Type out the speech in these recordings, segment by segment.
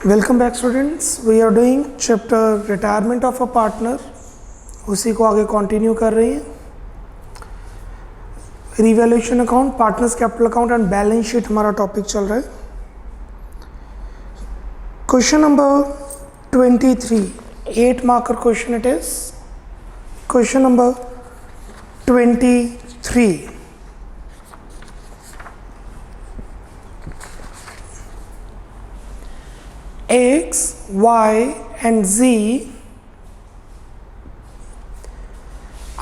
Welcome back students, we are doing chapter retirement of a partner. उसी को आगे continue कर रहे हैं। Revaluation account, partners capital account and balance sheet हमारा टॉपिक चल रहा है। Question number 23, 8 marker question it is. Question number 23, X, Y and Z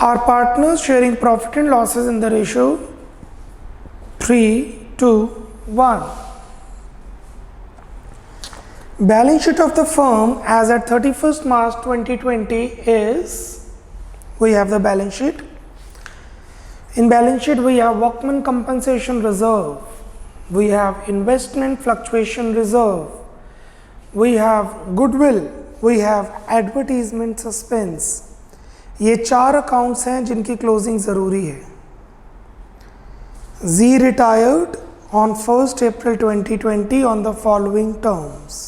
are partners sharing profit and losses in the ratio 3:1. Balance sheet of the firm as at 31st March 2020 is, we have the balance sheet. In balance sheet we have workman compensation reserve, we have investment fluctuation reserve, we have goodwill, we have advertisement suspense। ये 4 accounts हैं जिनकी closing ज़रूरी है। Z retired on 1st April 2020 on the following terms.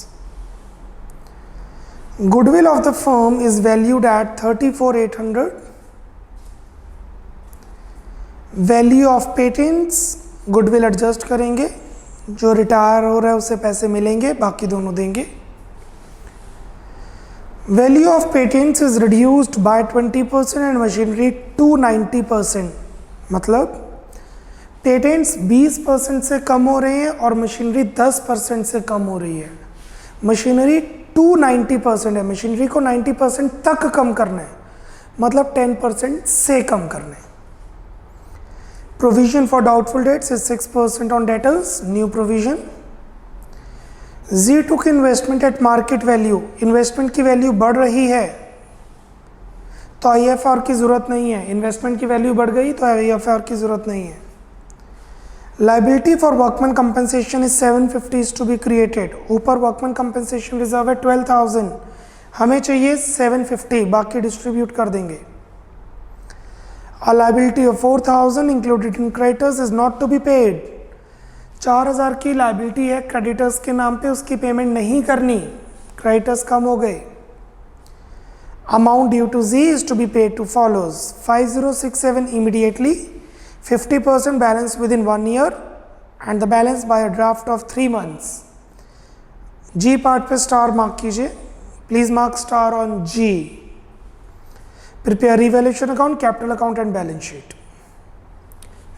Goodwill of the firm is valued at 34,800. Value of patents, goodwill adjust करेंगे, जो retire हो रहा है उसे पैसे मिलेंगे, बाकी दोनों देंगे। Value of patents is reduced by 20% and machinery to 90%। मतलब पेटेंट्स 20% से कम हो रहे हैं और मशीनरी 10% से कम हो रही है। मशीनरी 290% है, मशीनरी को 90% तक कम करना है, मतलब 10% से कम करना है। Provision for doubtful debts is 6% on debtors, new provision. Z took investment at market value, investment की वैल्यू बढ़ रही है तो IFR की ज़रूरत नहीं है। इन्वेस्टमेंट की वैल्यू बढ़ गई तो IFR की ज़रूरत नहीं है। Liability for workman compensation is 750 is to be created। ऊपर workman compensation reserve है 12,000, हमें चाहिए 750, बाकी डिस्ट्रीब्यूट कर देंगे। A liability of 4,000 included in creditors is not to be paid। 4,000 की लाइबिलिटी है क्रेडिटर्स के नाम पे, उसकी पेमेंट नहीं करनी, क्रेडिटर्स कम हो गए। Amount due to Z is to be paid to follows: 5067 immediately, 50% balance within 1 year and the balance by a draft of 3 months। G part पे स्टार मार्क कीजिए, please mark star on G। Prepare revaluation account, capital account and balance sheet.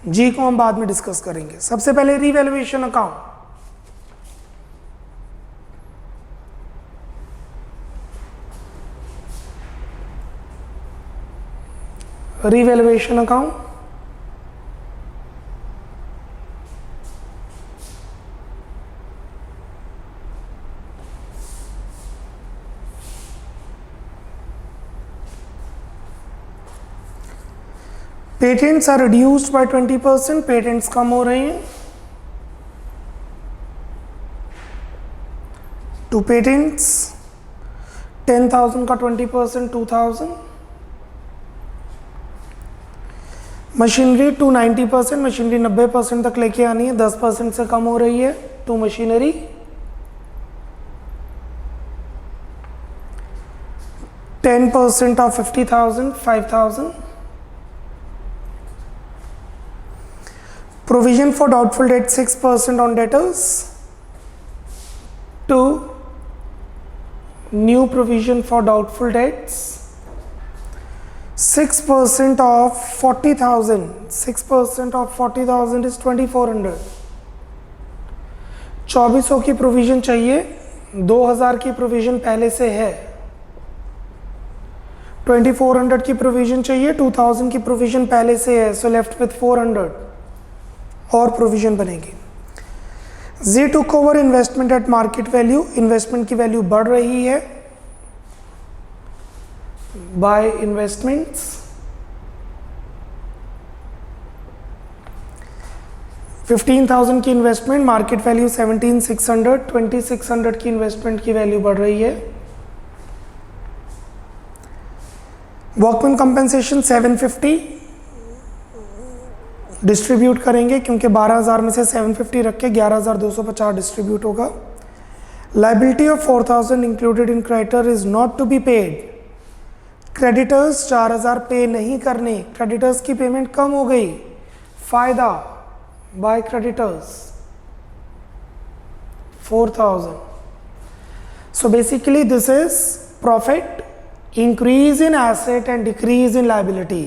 G को हम बाद में discuss करेंगे। सबसे पहले revaluation account. Revaluation account, patents are reduced by 20%, patents कम हो रहे हैं। टू पेटेंट्स 10,000 का 20% 2,000। मशीनरी 290%, मशीनरी 90% तक लेके आनी है, 10% से कम हो रही है। To machinery 10% of 50,000 5,000। Provision for doubtful debt 6% on debtors। 2 new provision for doubtful debts 6% of 40,000, 6% of 40,000 is 2,400। 2400 की प्रोविजन चाहिए, 2,000 की प्रोविजन पहले से है। 2,400 की प्रोविजन चाहिए, 2,000 की प्रोविजन पहले से है, सो लेफ्ट विथ 400 और प्रोविजन बनेगी। Z took over investment at market value, investment की वैल्यू बढ़ रही है बाय इन्वेस्टमेंट्स। $15,000 की इन्वेस्टमेंट, मार्केट वैल्यू 17,600, 2,600 की इन्वेस्टमेंट की वैल्यू बढ़ रही है। वर्कमैन कंपेंसेशन 750 डिस्ट्रीब्यूट करेंगे क्योंकि 12,000 में से 750 रख के 11,250 डिस्ट्रीब्यूट होगा। Liability of 4000 included in creditor is not to be paid. Creditors 4000 पे नहीं करने, क्रेडिटर्स की पेमेंट कम हो गई, फायदा by creditors 4000। So basically this is profit, increase in asset and decrease in liability,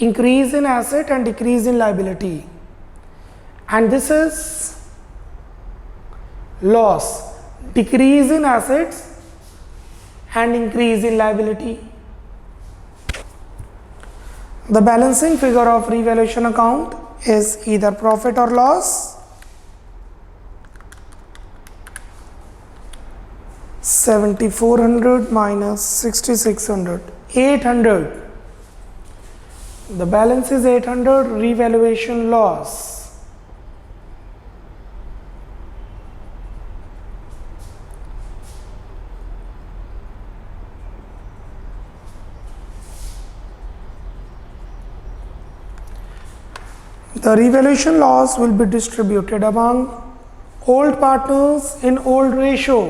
increase in asset and decrease in liability, and this is loss, decrease in assets and increase in liability. The balancing figure of revaluation account is either profit or loss. 7400 minus 6600, 800. The balance is 800, revaluation loss. The revaluation loss will be distributed among old partners in old ratio.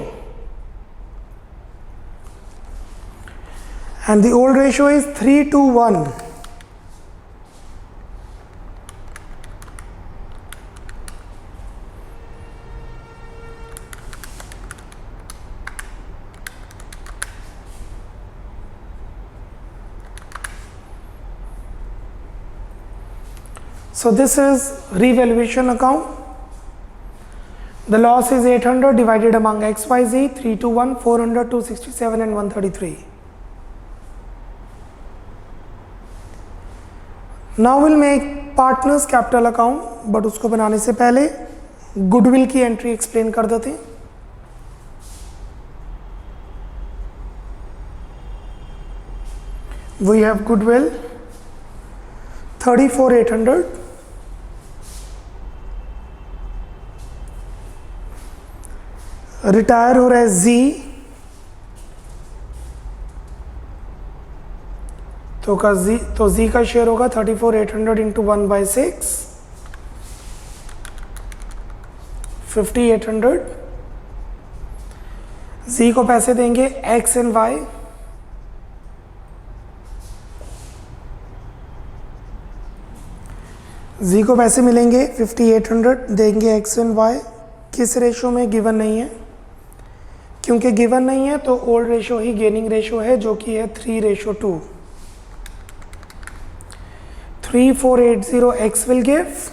And the old ratio is 3:1. So this is revaluation account. The loss is 800 divided among XYZ, 3:1, 400, 267 and 133. Now we'll make partners capital account, but उसको बनाने से पहले goodwill की entry explain कर देते हैं। We have goodwill 34,800, retire हो रहा है Z, तो Z का शेयर होगा 34,800 इंटू 1/6, 50,800। Z को पैसे देंगे X एंड Y, Z को पैसे मिलेंगे 5800, देंगे X एंड Y। किस रेशो में? गिवन नहीं है, क्योंकि गिवन नहीं है तो ओल्ड रेशो ही गेनिंग रेशो है, जो कि है 3:2। 3480 X will give,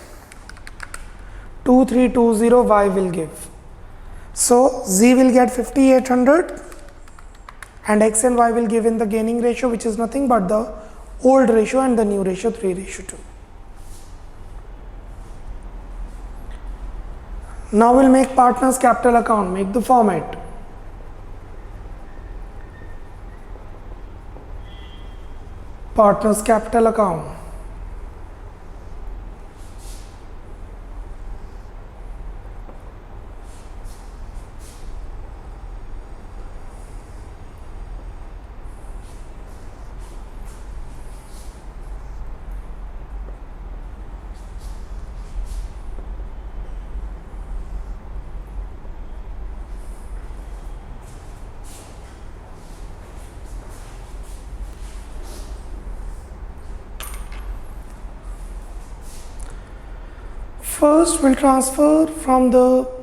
2320 Y will give. So Z will get 5800 and X and Y will give in the gaining ratio, which is nothing but the old ratio, and the new ratio 3:2. Now we'll make partners capital account. Make the format. Partners capital account. First will transfer from the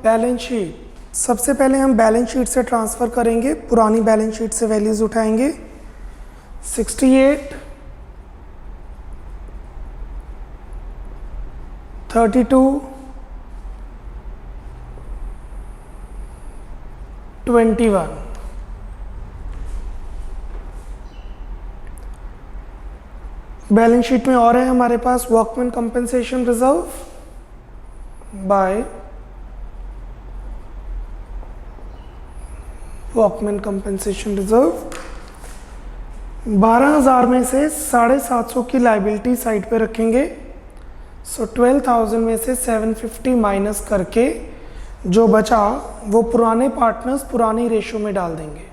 balance sheet. सबसे पहले हम balance sheet से transfer करेंगे, पुरानी balance sheet से values उठाएंगे। 68, 32, 21। Balance sheet में और है हमारे पास workman compensation reserve by workman compensation reserve. 12,000 में से 750 की लाइबिलिटी साइड पे रखेंगे। सो 12,000 में से 750 माइनस करके जो बचा वो पुराने पार्टनर्स पुरानी रेशो में डाल देंगे।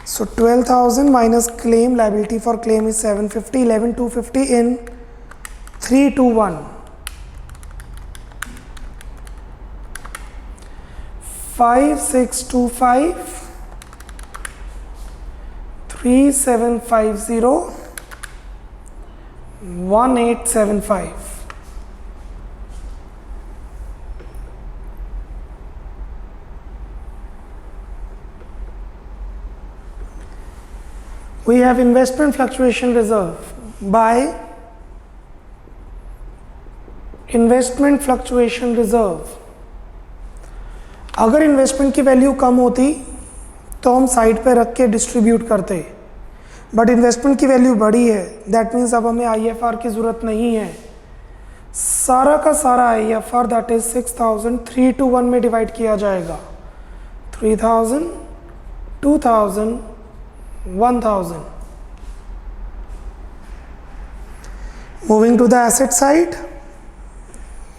सो 12,000 minus claim, liability for claim is 750, 11,250 in 3:1। 5625 3750 1875. We have investment fluctuation reserve. By investment fluctuation reserve, अगर इन्वेस्टमेंट की वैल्यू कम होती तो हम साइड पे रख के डिस्ट्रीब्यूट करते, बट इन्वेस्टमेंट की वैल्यू बड़ी है, दैट मीन्स अब हमें IFR की ज़रूरत नहीं है। सारा का सारा IFR दैट इज 6000 3 to 1 में डिवाइड किया जाएगा, 3000 2000 1000. Moving to the asset side,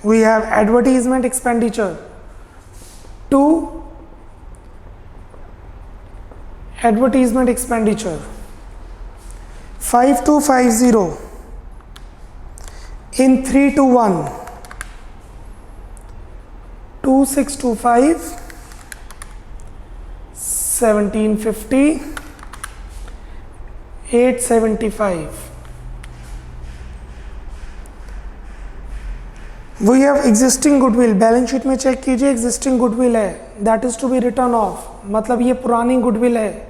we have advertisement expenditure. 2 advertisement expenditure 5250 in 3 to 1 2625 1750 875. We have existing goodwill, balance sheet में चेक कीजिए, एग्जिस्टिंग गुडविल है, that is to be written off, मतलब ये पुरानी goodwill है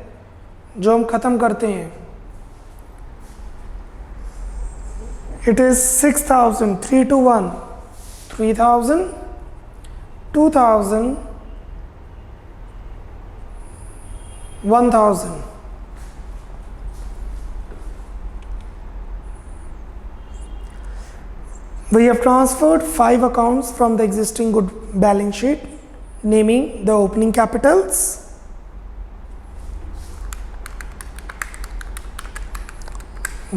जो हम खत्म करते हैं। It is 6000 3 to 1 3000 2000 1000. We have transferred 5 accounts from the existing good balance sheet, naming the opening capitals,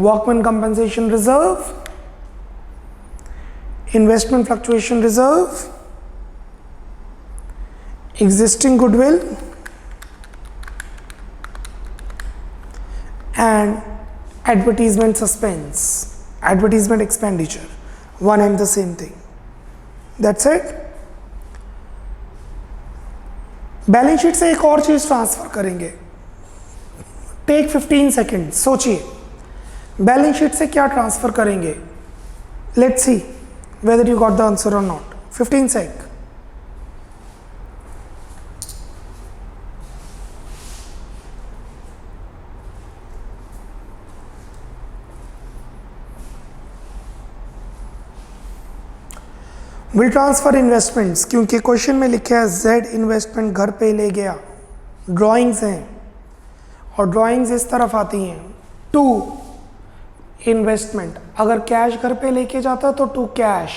workman compensation reserve, investment fluctuation reserve, existing goodwill, and advertisement suspense, advertisement expenditure. One and the same thing. That's it. Balance sheet से एक और चीज transfer करेंगे, take 15 second, सोचिए balance sheet से क्या transfer करेंगे। Let's see whether you got the answer और not. 15 sec. Will transfer investments, क्योंकि क्वेश्चन में लिखा है जेड इन्वेस्टमेंट घर पे ले गया, ड्राइंग्स हैं और ड्राइंग्स इस तरफ आती हैं। टू इन्वेस्टमेंट, अगर कैश घर पे लेके जाता तो टू कैश,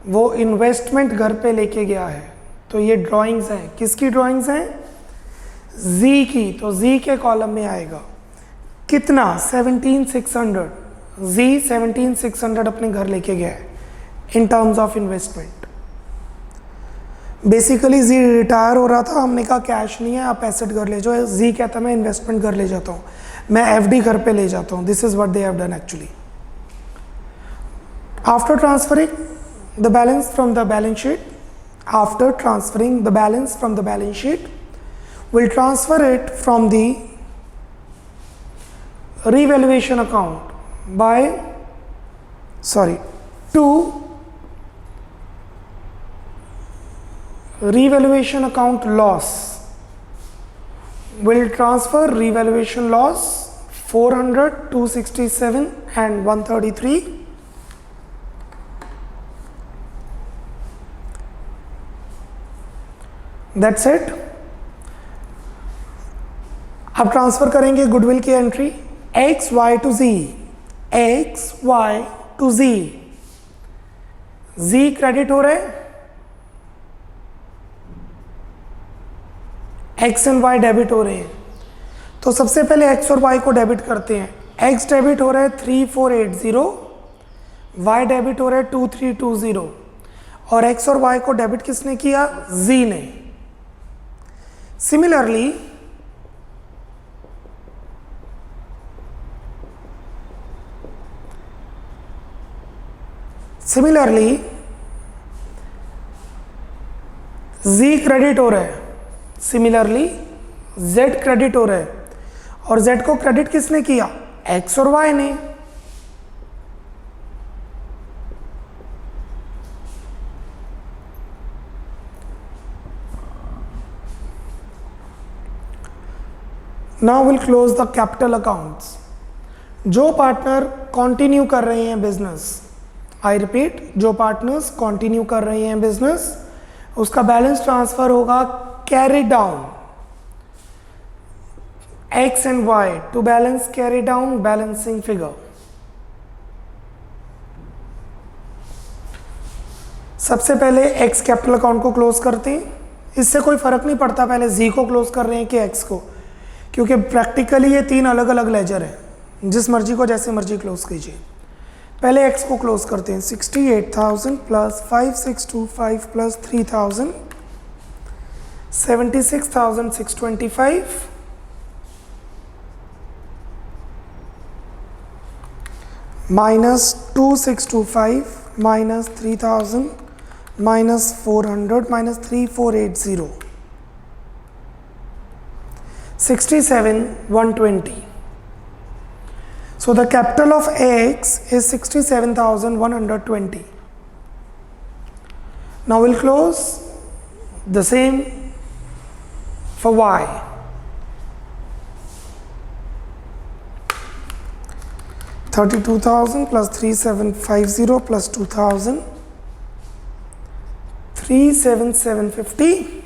वो इन्वेस्टमेंट घर पे लेके गया है, तो ये ड्राइंग्स हैं। किसकी ड्राइंग्स हैं? जी की, तो जी के कॉलम में आएगा। कितना? 17600। जी 17600 अपने घर लेके गया है in terms of investment. Basically G retire हो रहा था, हमने कहा कैश नहीं है आप एसेट घर ले जाओ, जी कहता मैं इन्वेस्टमेंट घर ले जाता हूँ, मैं एफडी घर पे ले जाता हूँ। This is what they have done actually. After transferring the balance from the balance sheet, after transferring the balance from the balance sheet, will transfer it from the revaluation account by to revaluation account loss. Will transfer revaluation loss 400, 267 and 133. That's it. अब transfer करेंगे goodwill की entry X Y to G, X Y to G, G credit हो रहे, x and Y debit हो रहे हैं। तो सबसे पहले एक्स और वाई को डेबिट करते हैं। एक्स डेबिट हो रहा है 3480, वाई डेबिट हो रहा है 2320, और एक्स और वाई को डेबिट किसने किया? जी ने। सिमिलरली जी क्रेडिट हो रहा है, सिमिलरली z क्रेडिट हो रहा है, और z को क्रेडिट किसने किया? x और y ने। Now will close the capital accounts. जो पार्टनर कंटिन्यू कर रहे हैं बिजनेस, आई रिपीट, जो पार्टनर्स कंटिन्यू कर रहे हैं बिजनेस, उसका बैलेंस ट्रांसफर होगा carry down x and y to balance carry down balancing figure। सबसे पहले x कैपिटल अकाउंट को क्लोज करते हैं। इससे कोई फर्क नहीं पड़ता पहले z को क्लोज कर रहे हैं कि x को, क्योंकि प्रैक्टिकली ये तीन अलग अलग लेजर हैं, जिस मर्जी को जैसे मर्जी क्लोज कीजिए। पहले x को क्लोज करते हैं। 68,000 plus 5625 plus 3,000 76,625 minus 2625 minus 3000 minus 400 minus 3480 67,120। So the capital of X is 67,120. Now we'll close the same for Y. 32,000 plus 3750 plus 2,000 37750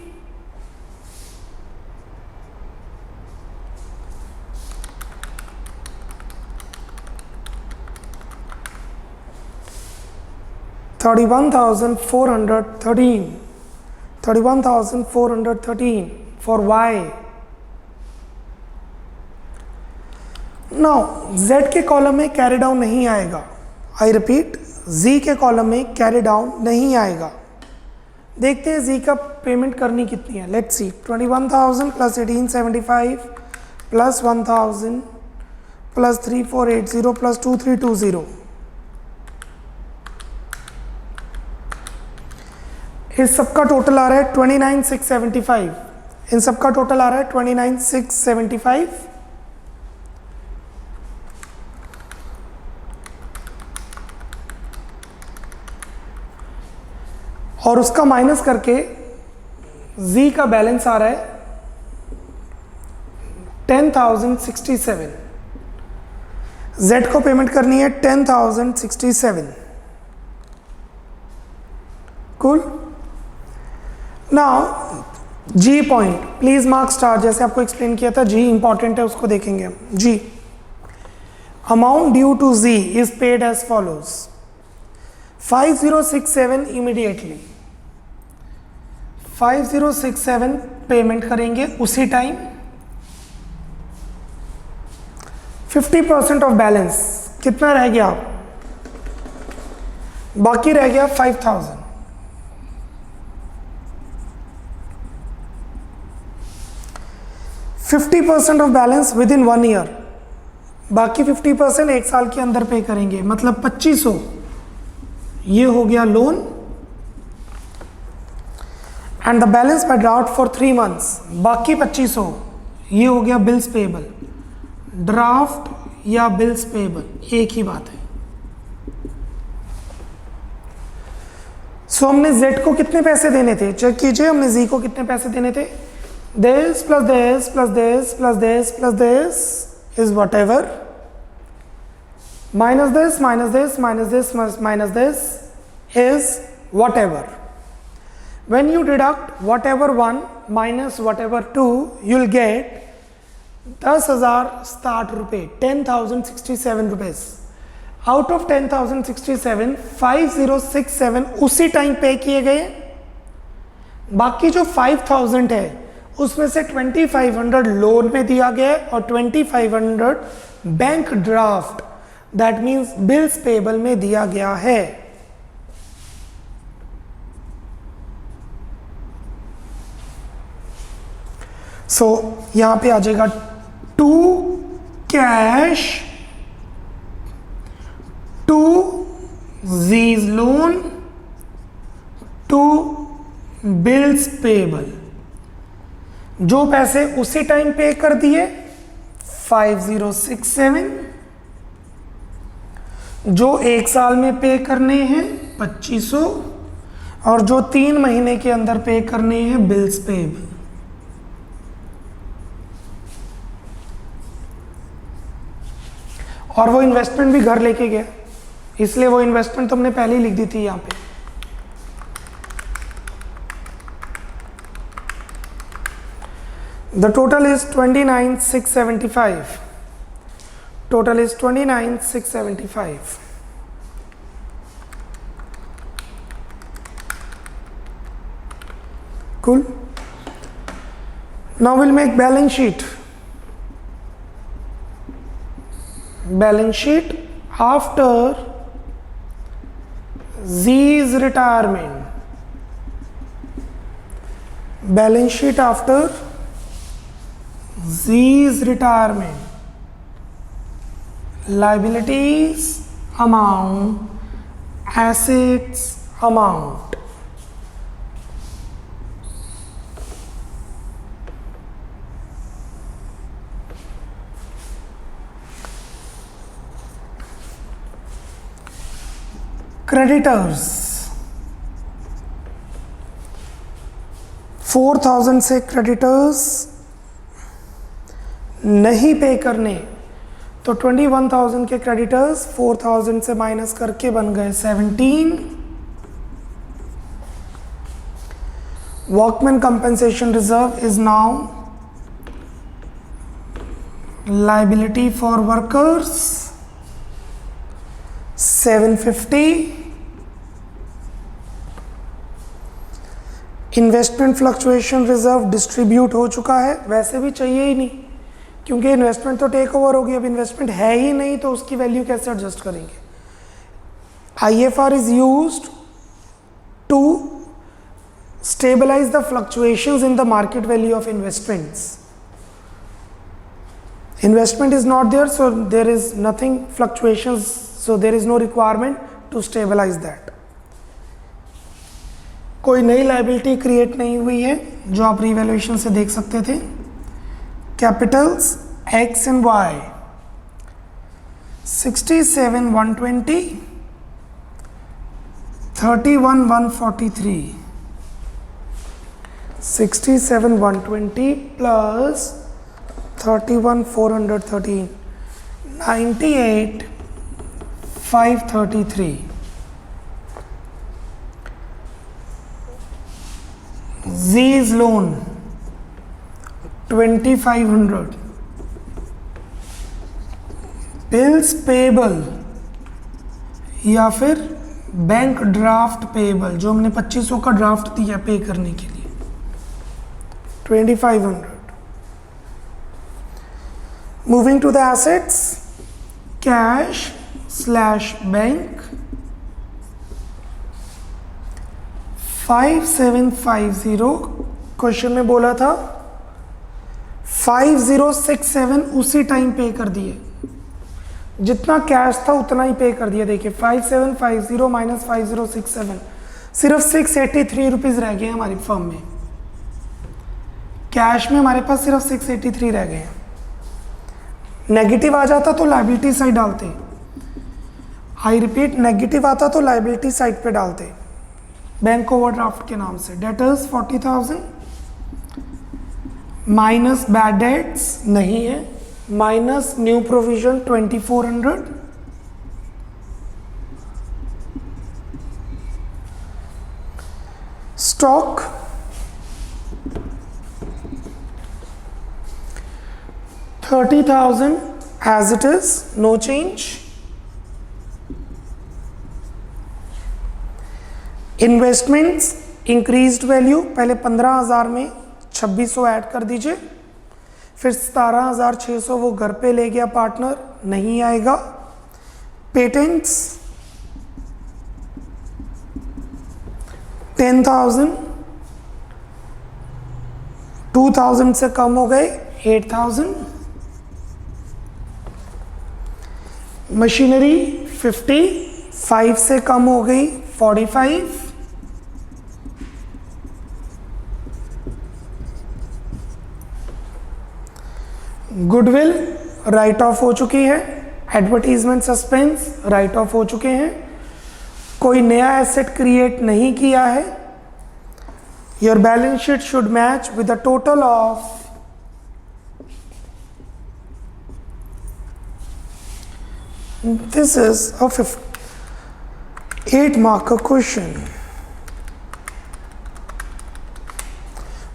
31,413 for Y। Now Z के कॉलम में कैरी डाउन नहीं आएगा। I repeat, Z के column में carry down नहीं आएगा। देखते हैं Z का पेमेंट करनी कितनी है। Let's see, 21,000 plus 1875 plus 1,000 plus 3480 plus 2320। इस सबका टोटल आ रहा है 29,675। इन सबका टोटल आ रहा है 29,675। और उसका माइनस करके Z का बैलेंस आ रहा है 10,067। Z को पेमेंट करनी है 10,067। Cool. Now G point, please mark star, जैसे आपको एक्सप्लेन किया था। G इंपॉर्टेंट है, उसको देखेंगे हम। G, amount due to Z is paid as follows. 5067 immediately 5067 payment करेंगे उसी टाइम। 50% ऑफ बैलेंस कितना रह गया? बाकी रह गया 5,000। 50% of balance with in 1 year. बाकी 50% एक साल के अंदर पे करेंगे, मतलब 2500। ये हो गया loan and the balance bye draft for 3 months. बाकी 2500 ये हो गया बिल्स पेएबल। ड्राफ्ट या बिल्स पेएबल एक ही बात है। सो हमने Z को कितने पैसे देने थे? चेक कीजिए, हमने Z को कितने पैसे देने थे? This plus this plus this plus this plus this is whatever, minus this minus this minus this minus this is whatever. When you deduct whatever 1 minus whatever 2, you'll get 10,060 रुपये, 10,067 rupees. Out of 10,067 5067 उसी time पे किए गए। बाकी जो 5,000 है उसमें से 2,500 लोन में दिया गया और 2,500 bank draft, that means bills payable में दिया गया है। सो यहां पे आ जाएगा to cash, to G's loan, to bills payable. जो पैसे उसी टाइम पे कर दिए 5067, जो 1 साल में पे करने हैं 2500, और जो 3 महीने के अंदर पे करने हैं बिल्स पेबल। और वो इन्वेस्टमेंट भी घर लेके गया, इसलिए वो इन्वेस्टमेंट तुमने पहले ही लिख दी थी यहां पे। The total is 29,675। Total is 29,675। Cool. Now we'll make balance sheet. Balance sheet after Z's retirement. Balance sheet after Z's retirement. Liabilities amount, assets amount. Creditors 4000 से क्रेडिटर्स नहीं पे करने, तो 21,000 के क्रेडिटर्स 4000 से माइनस करके बन गए 17। Workman compensation reserve is now liability for workers 750। Investment fluctuation reserve distribute हो चुका है, वैसे भी चाहिए ही नहीं क्योंकि इन्वेस्टमेंट तो टेक ओवर होगी, अब इन्वेस्टमेंट है ही नहीं तो उसकी वैल्यू कैसे एडजस्ट करेंगे। IFR is used to stabilize the fluctuations in the market value of investments. Investment is not there, so there is nothing fluctuations, so there is no requirement to stabilize that. कोई नई liability create नहीं हुई है जो आप revaluation से देख सकते थे। Capitals X and Y 67,120, 31,143, 67,120 plus 31,413, 98,533। Z's loan 2,500। Bills payable या फिर बैंक ड्राफ्ट पेबल, जो हमने 2500 का ड्राफ्ट दिया पे करने के लिए 2,500। Moving to the assets, cash bank 5750। Question में बोला था 5067 उसी टाइम पे कर दिए, जितना कैश था उतना ही पे कर दिया। देखिए 5750 माइनस 5067, सिर्फ 683 रुपीज रह गए हमारी फर्म में। कैश में हमारे पास सिर्फ 683 रह गए। नेगेटिव आ जाता तो लायबिलिटी साइड डालते, आई रिपीट नेगेटिव आता तो लायबिलिटी साइड पे डालते बैंक ओवरड्राफ्ट के नाम से। डेटर्स 40,000 माइनस बैड डेट्स नहीं है, minus new provision 2,400, stock 30,000 as it is, no change। Investments increased value, पहले 15,000 में 2,600 ऐड कर दीजिए, फिर 17,600 वो घर पे ले गया पार्टनर, नहीं आएगा। पेटेंट्स 10,000, 2,000 से कम हो गए 8,000। मशीनरी 50, 5 से कम हो गई 45। गुडविल राइट ऑफ हो चुकी है, एडवर्टीजमेंट सस्पेंस राइट ऑफ हो चुके हैं, कोई नया एसेट क्रिएट नहीं किया है। Your balance sheet should match with the total of this is a 8 marker question.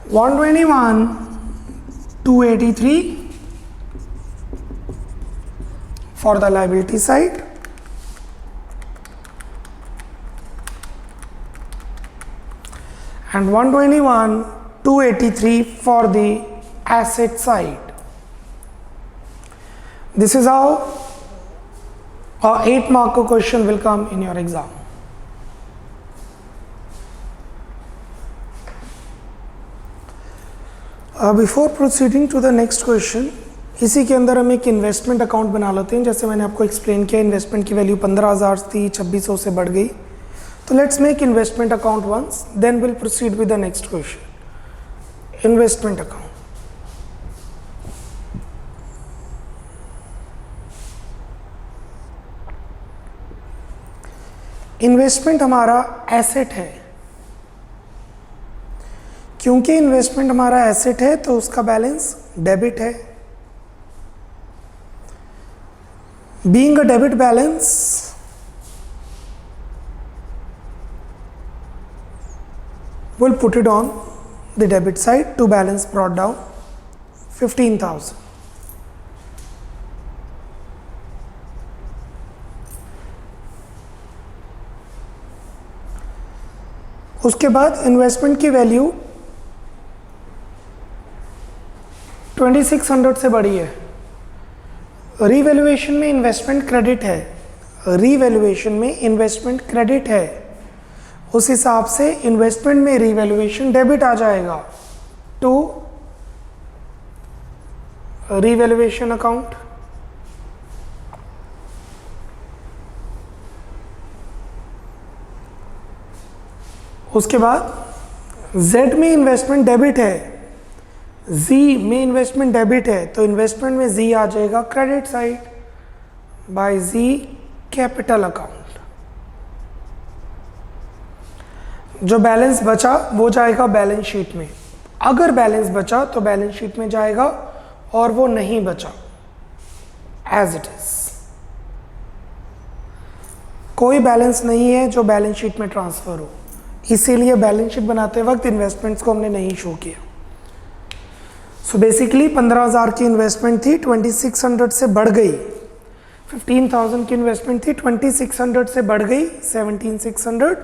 121, 283 for the liability side, and 121, 283 for the asset side. This is how a 8 marker question will come in your exam. Before proceeding to the next question, इसी के अंदर हम एक investment account बना लेते हैं। जैसे मैंने आपको एक्सप्लेन किया, इन्वेस्टमेंट की वैल्यू 15,000 थी, 2600 से बढ़ गई। तो let's make investment account once, then will proceed with the next question. Investment account, investment हमारा एसेट है। क्योंकि इन्वेस्टमेंट हमारा एसेट है तो उसका बैलेंस डेबिट है। Being a debit balance, we'll put it on the debit side to balance brought down 15,000. उसके बाद इन्वेस्टमेंट की वैल्यू 2600 से बढ़ी है। रीवैल्यूएशन में इन्वेस्टमेंट क्रेडिट है, रीवैल्यूएशन में इन्वेस्टमेंट क्रेडिट है, उस हिसाब से इन्वेस्टमेंट में रीवैल्यूएशन डेबिट आ जाएगा टू रीवैल्यूएशन अकाउंट। उसके बाद Z में इन्वेस्टमेंट डेबिट है, Z में इन्वेस्टमेंट डेबिट है, तो इन्वेस्टमेंट में Z आ जाएगा credit side by Z capital account. जो बैलेंस बचा वो जाएगा बैलेंस शीट में। अगर बैलेंस बचा तो बैलेंस शीट में जाएगा, और वो नहीं बचा एज इट इज। कोई बैलेंस नहीं है जो बैलेंस शीट में ट्रांसफर हो, इसीलिए बैलेंस शीट बनाते वक्त इन्वेस्टमेंट्स को हमने नहीं शो किया। सो बेसिकली 15,000 की इन्वेस्टमेंट थी, 2600 से बढ़ गई। 15,000 की इन्वेस्टमेंट थी, 2600 से बढ़ गई 17,600,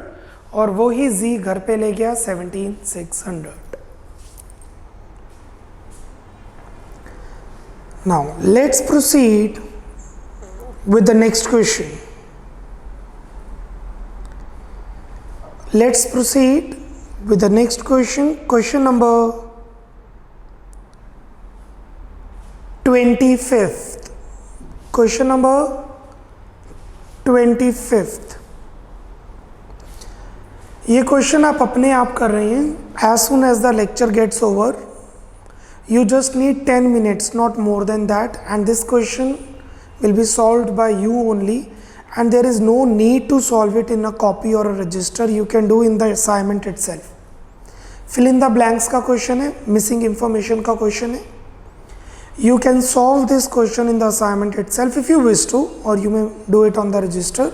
और वो ही Z घर पे ले गया 17,600। Now let's proceed with the next question. Let's proceed with the next question. Question number 25th. Question number 25th. ये क्वेश्चन आप अपने आप कर रहे हैं। As soon as the lecture gets over, you just need 10 minutes, not more than that, and this question will be solved by you only. And there is no need to solve it in a copy or a register. You can do in the assignment itself. Fill in the blanks का question है, missing information का question है। You can solve this question in the assignment itself if you wish to, or you may do it on the register.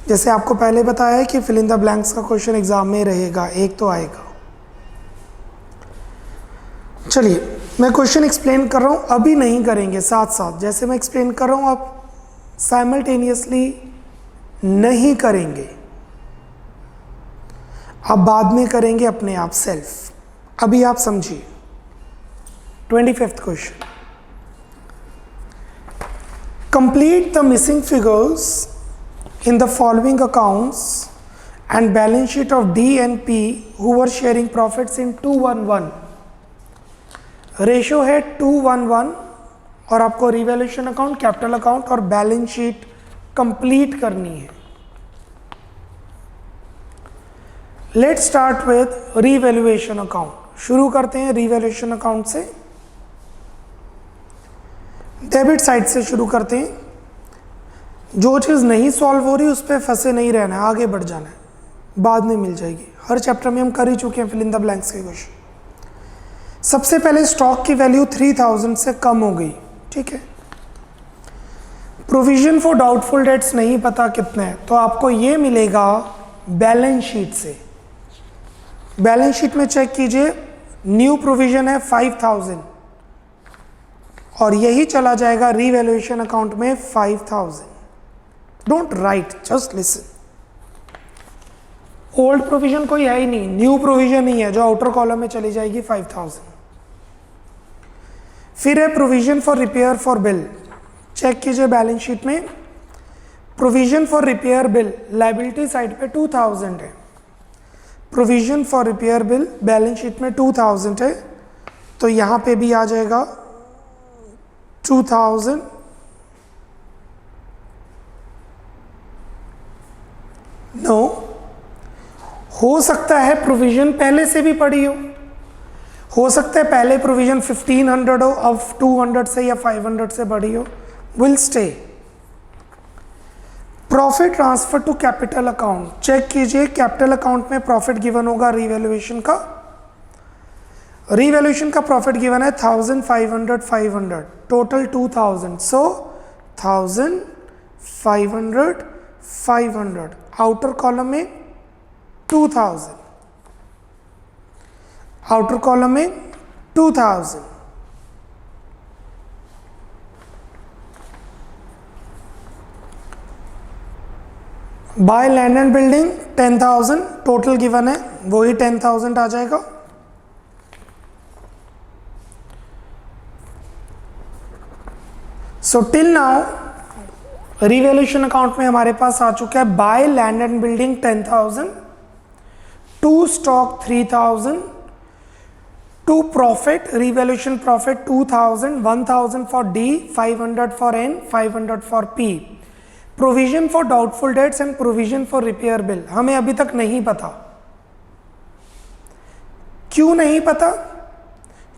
जैसे आपको पहले बताया है कि fill in the blanks का क्वेश्चन एग्जाम में रहेगा, एक तो आएगा। चलिए मैं क्वेश्चन एक्सप्लेन कर रहा हूँ, अभी नहीं करेंगे, साथ साथ जैसे मैं एक्सप्लेन कर रहा हूँ आप साइमल्टेनियसली नहीं करेंगे, आप बाद में करेंगे अपने आप सेल्फ। अभी आप समझिए 25th question. Complete the missing figures in the following accounts and balance sheet of D and P who were sharing profits in 2:1:1। Ratio है 2:1:1, और आपको रिवैल्यूएशन अकाउंट, कैपिटल अकाउंट और बैलेंस शीट कंप्लीट करनी है। Let's start with revaluation account. शुरू करते हैं revaluation account से। डेबिट साइड से शुरू करते हैं। जो चीज़ नहीं सॉल्व हो रही उस पर फंसे नहीं रहना है, आगे बढ़ जाना है, बाद में मिल जाएगी। हर चैप्टर में हम कर ही चुके हैं फिल इन द ब्लैंक्स के क्वेश्चन। सबसे पहले स्टॉक की वैल्यू 3000 से कम हो गई, ठीक है। प्रोविजन फॉर डाउटफुल डेट्स नहीं पता कितना है, तो आपको ये मिलेगा बैलेंस शीट से। बैलेंस शीट में चेक कीजिए, न्यू प्रोविजन है 5000 और यही चला जाएगा रीवैल्यूएशन अकाउंट में 5000। Don't write, just listen. Old provision कोई है ही नहीं, न्यू प्रोविजन ही है जो आउटर कॉलम में चली जाएगी 5000। फिर है provision for repair for bill. Check कीजिए बैलेंस शीट में, provision for repair bill liability side पे 2000 है। Provision for repair bill balance sheet में 2000 है, तो यहां पे भी आ जाएगा 2000। नो, हो सकता है प्रोविजन पहले से भी पड़ी हो सकता है पहले प्रोविजन 1500 हो, अब 200 से या 500 से बढ़ी हो। Will stay. Profit transfer to capital account. Check कीजिए, कैपिटल अकाउंट में प्रॉफिट गिवन होगा रीवैल्यूएशन का। रीवैल्यूएशन का प्रॉफिट गिवन है 1500 500, टोटल 2000, सो 1500 500, आउटर कॉलम में 2000, आउटर कॉलम में 2000। By land and building 10,000, total given है वही 10,000 आ जाएगा। So till now revaluation account में हमारे पास आ चुका है by land and building 10,000, to stock 3,000, to profit revaluation profit 2,000, 1,000 for D, 500 for N, 500 for P. Provision for doubtful debts and provision for repair bill हमें अभी तक नहीं पता। क्यों नहीं पता?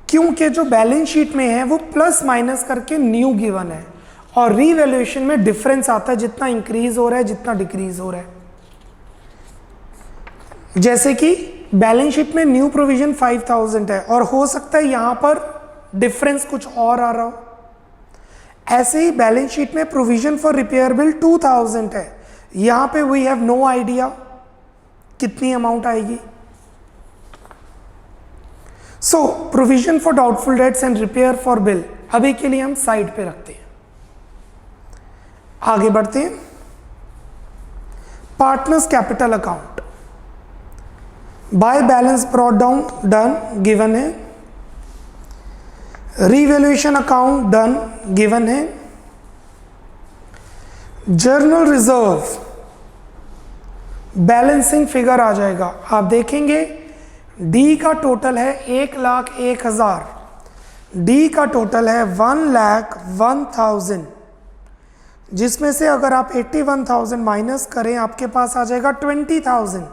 क्योंकि जो बैलेंस शीट में है वो प्लस माइनस करके न्यू गिवन है और रीवैल्यूएशन में डिफरेंस आता है, जितना इंक्रीज हो रहा है जितना डिक्रीज हो रहा है। जैसे कि बैलेंस शीट में न्यू प्रोविजन 5000 है और हो सकता है यहां पर डिफरेंस कुछ और आ रहा हो। ऐसे ही बैलेंस शीट में प्रोविजन फॉर रिपेयर बिल 2000 है, यहां पे वी हैव नो आइडिया कितनी अमाउंट आएगी। So provision for doubtful debts and repair for bill अभी के लिए हम साइड पे रखते हैं। आगे बढ़ते हैं। Partners capital account, by balance brought down done given है, रीवैल्यूएशन अकाउंट डन गिवन है, जर्नल रिजर्व बैलेंसिंग फिगर आ जाएगा। आप देखेंगे डी का टोटल है 1,01,000, डी का टोटल है 1,01,000, जिसमें से अगर आप 81,000 माइनस करें आपके पास आ जाएगा 20,000।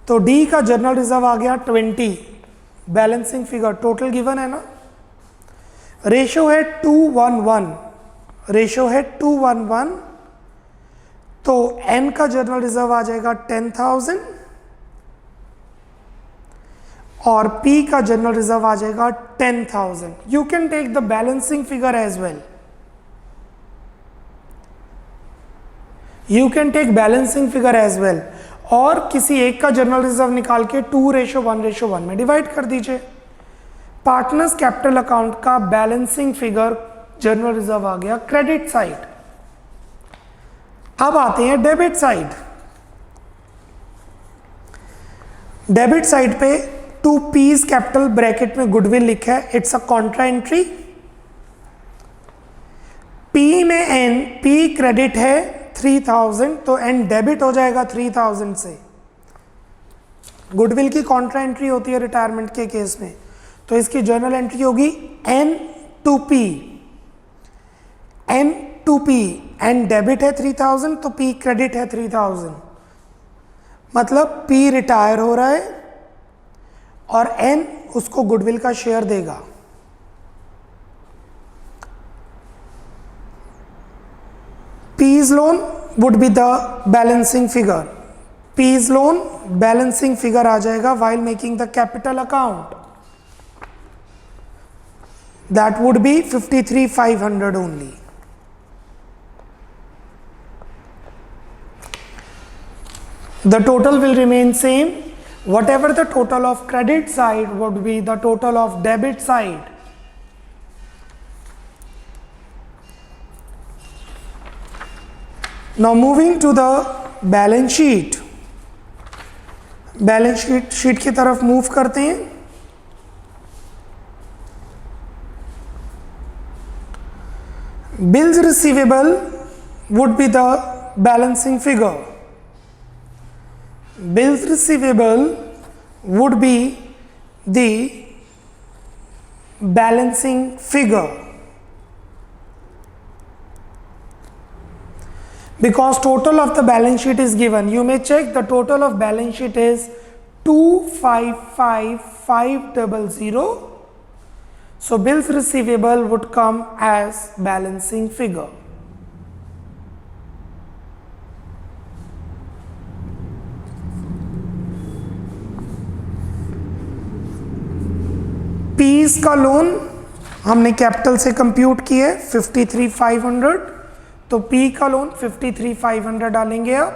तो डी का जर्नल रिजर्व आ गया 20, बैलेंसिंग फिगर टोटल गिवन है ना। रेशो है 2:1, रेशो है 2:1, तो एन का जर्नल रिजर्व आ जाएगा 10,000 और पी का जनरल रिजर्व आ जाएगा 10,000। You can take the balancing figure as well, you can take balancing figure as well, और किसी एक का जनरल रिजर्व निकाल के 2:1:1 में डिवाइड कर दीजिए। पार्टनर्स कैपिटल अकाउंट का बैलेंसिंग फिगर जनरल रिजर्व आ गया क्रेडिट साइड। अब आते हैं डेबिट साइड। डेबिट साइड पे 2 P's कैपिटल ब्रैकेट में गुडविल लिखा है, it's a Contra entry. P में N, P क्रेडिट है 3000, तो N डेबिट हो जाएगा 3000 से। गुडविल की कॉन्ट्रा एंट्री होती है रिटायरमेंट के केस में, तो इसकी जर्नल एंट्री होगी N to P, N to P, N debit है 3000 तो P क्रेडिट है 3000, मतलब P रिटायर हो रहा है और N उसको गुडविल का शेयर देगा। P's loan would be the balancing figure. P's loan balancing figure आ जाएगा while making the capital account. That would be 53,500 only. The total will remain same. Whatever the total of credit side would be the total of debit side. Now moving to the balance sheet. Balance sheet की तरफ move करते हैं. Bills receivable would be the balancing figure. Bills receivable would be the balancing figure, because total of the balance sheet is given. You may check the total of balance sheet is 255,500. So bills receivable would come as balancing figure. P's का loan हमने capital से compute किया है 53,500, तो P का loan 53,500 डालेंगे. अब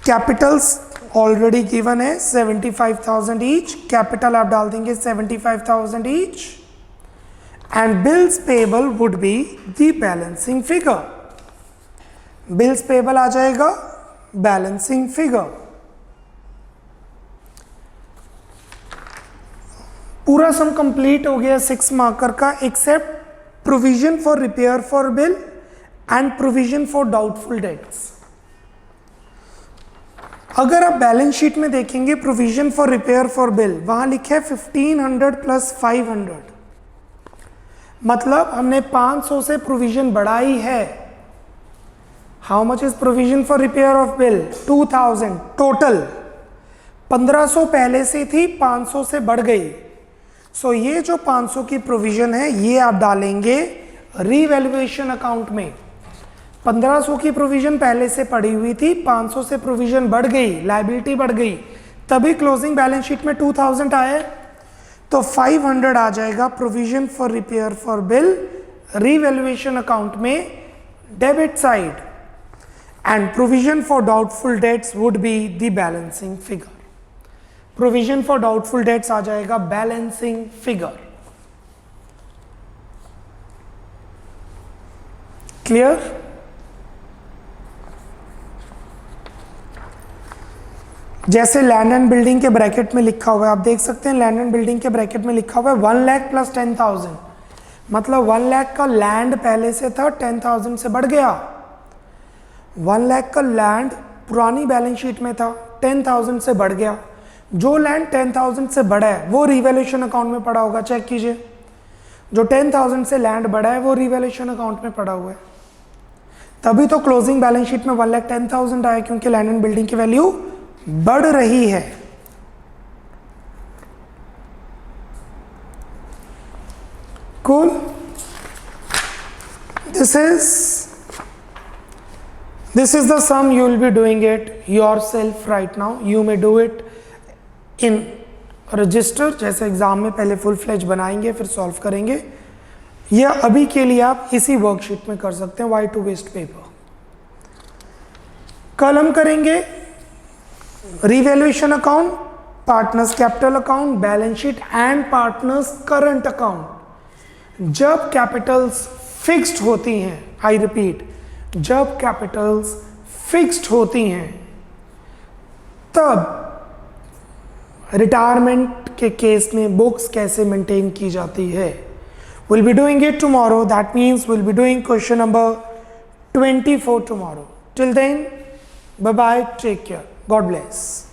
Capitals already given है 75,000 ईच. कैपिटल आप डाल देंगे 75,000 each. And bills payable would be the balancing figure. Bills payable आ जाएगा बैलेंसिंग फिगर. पूरा सम कंप्लीट हो गया 6 मार्कर का, except provision for repair for bill and provision for doubtful debts. अगर आप बैलेंस शीट में देखेंगे provision for repair for bill वहां लिखे है 1500 प्लस 500, मतलब हमने 500 से प्रोविजन बढ़ाई है. How much is provision for repair of bill? 2000 total. 1500 पहले से थी, 500 से बढ़ गई. सो ये जो 500 की प्रोविजन है ये आप डालेंगे रीवैल्यूएशन अकाउंट में. 1500 की प्रोविजन पहले से पड़ी हुई थी, 500 से प्रोविजन बढ़ गई, लायबिलिटी बढ़ गई, तभी क्लोजिंग बैलेंस शीट में 2000 आया. तो 500 आ जाएगा provision for repair for bill revaluation account में debit side, and provision for doubtful debts would be the balancing figure. Provision for doubtful debts आ जाएगा बैलेंसिंग फिगर. क्लियर? जैसे लैंड एंड बिल्डिंग के ब्रैकेट में लिखा हुआ है, आप देख सकते हैं लैंड एंड बिल्डिंग के ब्रैकेट में लिखा हुआ है 1 लाख प्लस 10,000, मतलब 1 लाख का लैंड पहले से था, 10,000 से बढ़ गया. 1 लाख का लैंड पुरानी बैलेंस शीट में था, 10,000 से बढ़ गया. जो लैंड 10,000 से बढ़ा है वो रिवैल्यूएशन अकाउंट में पड़ा होगा, चेक कीजिए. जो 10,000 से लैंड बढ़ा है वो रिवैल्यूएशन अकाउंट में पड़ा हुआ है. तभी तो क्लोजिंग बैलेंस शीट में 1,10,000 आया, क्योंकि लैंड एंड बिल्डिंग की वैल्यू बढ़ रही है. Cool. This is the sum. You will be doing it yourself right now. You may do it in register, जैसे एग्जाम में पहले फुल फ्लेज बनाएंगे फिर सॉल्व करेंगे. या अभी के लिए आप इसी वर्कशीट में कर सकते हैं. Y to waste paper. कल हम करेंगे revaluation account, partners capital account, balance sheet and partners current account. जब कैपिटल्स फिक्स्ड होती हैं, आई रिपीट, जब कैपिटल्स फिक्स्ड होती हैं तब रिटायरमेंट के केस में बुक्स कैसे मेंटेन की जाती है. Will be doing it tomorrow. That means will be doing question number 24 tomorrow. Till then, bye bye, take care, God bless.